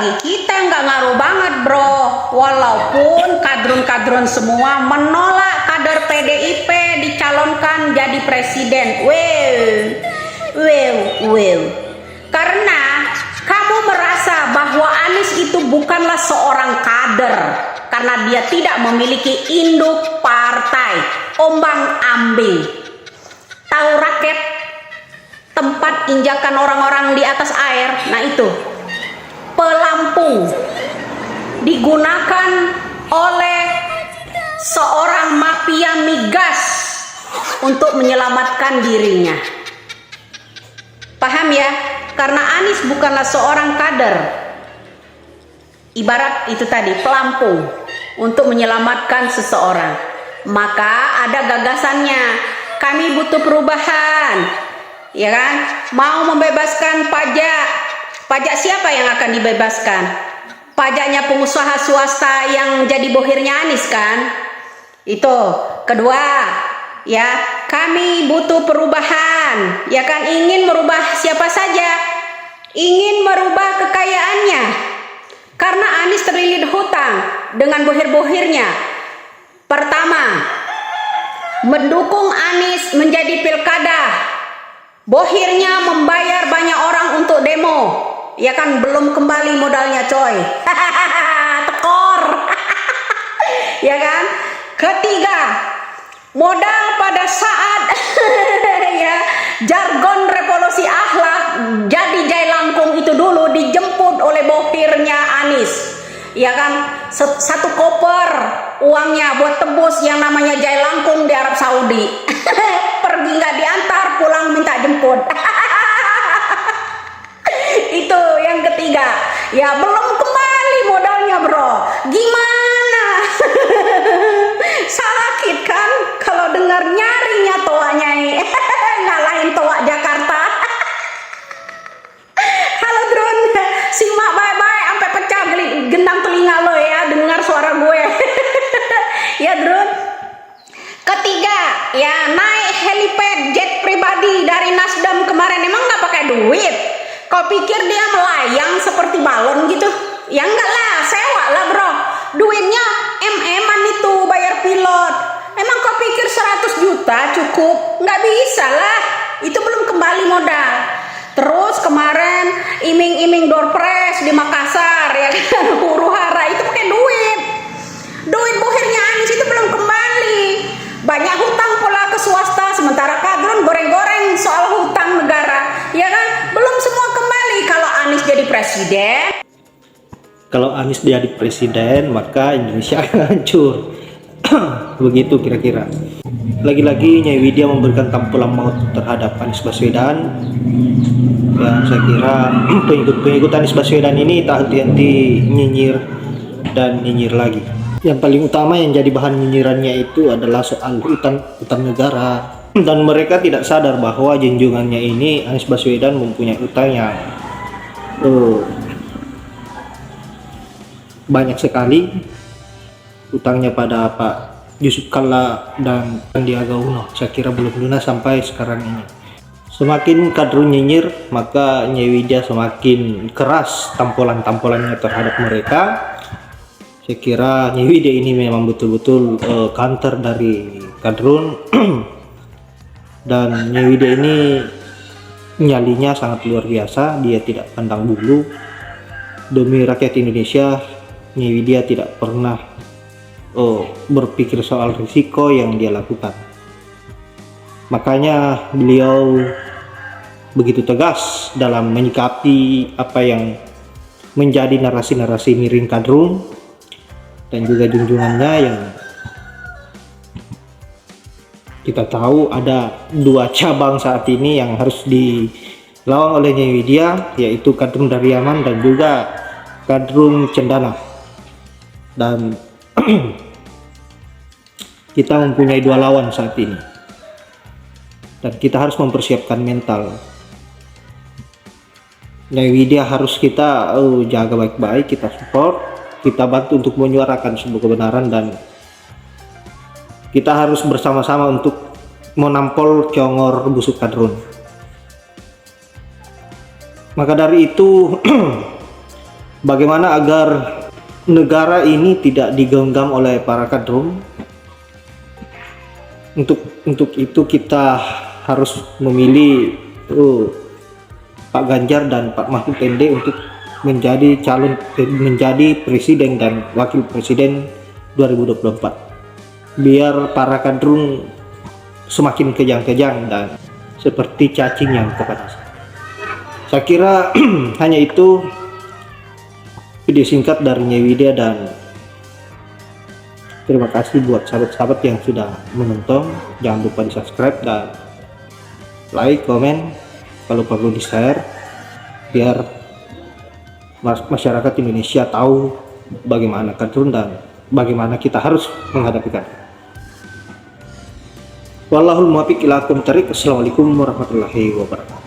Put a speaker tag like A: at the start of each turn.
A: bagi kita nggak ngaruh banget bro, walaupun kadrun-kadrun semua menolak kader PDIP dicalonkan jadi presiden. Karena kamu merasa bahwa Anies itu bukanlah seorang kader karena dia tidak memiliki induk partai, ombang-ambing. Tahu raket, tempat injakan orang-orang di atas air, nah itu pelampung digunakan oleh seorang mafia migas untuk menyelamatkan dirinya. Paham ya? Karena Anies bukanlah seorang kader, ibarat itu tadi pelampung untuk menyelamatkan seseorang. Maka ada gagasannya, kami butuh perubahan, ya kan? Mau membebaskan pajak. Pajak siapa yang akan dibebaskan? Pajaknya pengusaha swasta yang jadi bohirnya Anies kan? Itu. Kedua, ya, kami butuh perubahan, ya kan? Ingin merubah siapa saja, ingin merubah kekayaannya, karena Anies terlilit hutang dengan bohir-bohirnya. Pertama, mendukung Anies menjadi pilkada, bohirnya membayar banyak orang untuk demo, ya kan? Belum kembali modalnya coy. Tekor. Ya kan? Ketiga, modal pada saat ya jargon revolusi akhlak jadi Jailangkung itu dulu dijemput oleh bohirnya Anies, ya kan? Satu koper uangnya buat tebus yang namanya Jailangkung di Arab Saudi. Pergi nggak diantar, pulang minta jemput. Itu yang ketiga, ya belum kembali modalnya bro. Gimana? Sakit kan kalau dengar nyarinya toanya ngalahin toa Jakarta. Halo Drun, simak baik-baik sampai pecah gendang telinga lo ya dengar suara gue. Ya Drun. Ketiga, ya naik helipad jet pribadi dari Nasdem kemarin, emang nggak pakai duit? Kau pikir dia melayang seperti balon gitu? Ya enggak lah, sewa lah bro. Duitnya MM-an itu bayar pilot. Emang kau pikir 100 juta cukup? Nggak bisa lah, itu belum kembali modal. Terus kemarin iming-iming door prize di Makassar, ya kan? Huru hara itu pakai duit. Duit bohirnya Anies itu belum kembali. Banyak hutang pula ke swasta, sementara kadrun goreng-goreng soal hutang negara, ya kan? Belum semua kembali. Kalau Anies jadi presiden,
B: kalau Anies jadi presiden, maka Indonesia akan hancur. Begitu kira-kira. Lagi-lagi Nyai Widya memberikan tampulan maut terhadap Anies Baswedan. Dan saya kira pengikut Anies Baswedan ini tak henti-henti nyinyir dan nyinyir lagi. Yang paling utama yang jadi bahan nyinyirannya itu adalah soal utang negara. Dan mereka tidak sadar bahwa junjungannya ini Anies Baswedan mempunyai utang yang banyak sekali. Utangnya pada Pak Yusuf Kalla dan Sandiaga Uno, saya kira belum lunas sampai sekarang ini. Semakin kadrun nyinyir, maka Nyai Widya semakin keras tampolan-tampolannya terhadap mereka. Saya kira Nyai Widya ini memang betul-betul counter dari kadrun. Dan Nyai Widya ini nyalinya sangat luar biasa, dia tidak pandang bulu. Demi rakyat Indonesia, Nyai Widya tidak pernah berpikir soal risiko yang dia lakukan. Makanya beliau begitu tegas dalam menyikapi apa yang menjadi narasi-narasi miring kadrun dan juga junjungannya yang kita tahu ada dua cabang saat ini yang harus dilawan oleh Nyai Widya, yaitu kadrun dari Yaman dan juga kadrun Cendana. Dan kita mempunyai dua lawan saat ini dan kita harus mempersiapkan mental. Nyai Widya harus kita jaga baik-baik, kita support, kita bantu untuk menyuarakan sebuah kebenaran, dan kita harus bersama-sama untuk menampol congor busuk kadrun. Maka dari itu bagaimana agar negara ini tidak digenggam oleh para kadrun. Untuk itu kita harus memilih Pak Ganjar dan Pak Mahfud MD untuk menjadi menjadi presiden dan wakil presiden 2024, biar para kadrun semakin kejang-kejang dan seperti cacing yang kepanasan. Saya kira hanya itu video singkat dari Nyai Widya, dan terima kasih buat sahabat-sahabat yang sudah menonton. Jangan lupa di subscribe dan like, komen, kalau perlu di share, biar masyarakat Indonesia tahu bagaimana kadrun dan bagaimana kita harus menghadapi kadrun. Wallahul muwaffiq ila aqwamit thoriq. Assalamualaikum warahmatullahi wabarakatuh.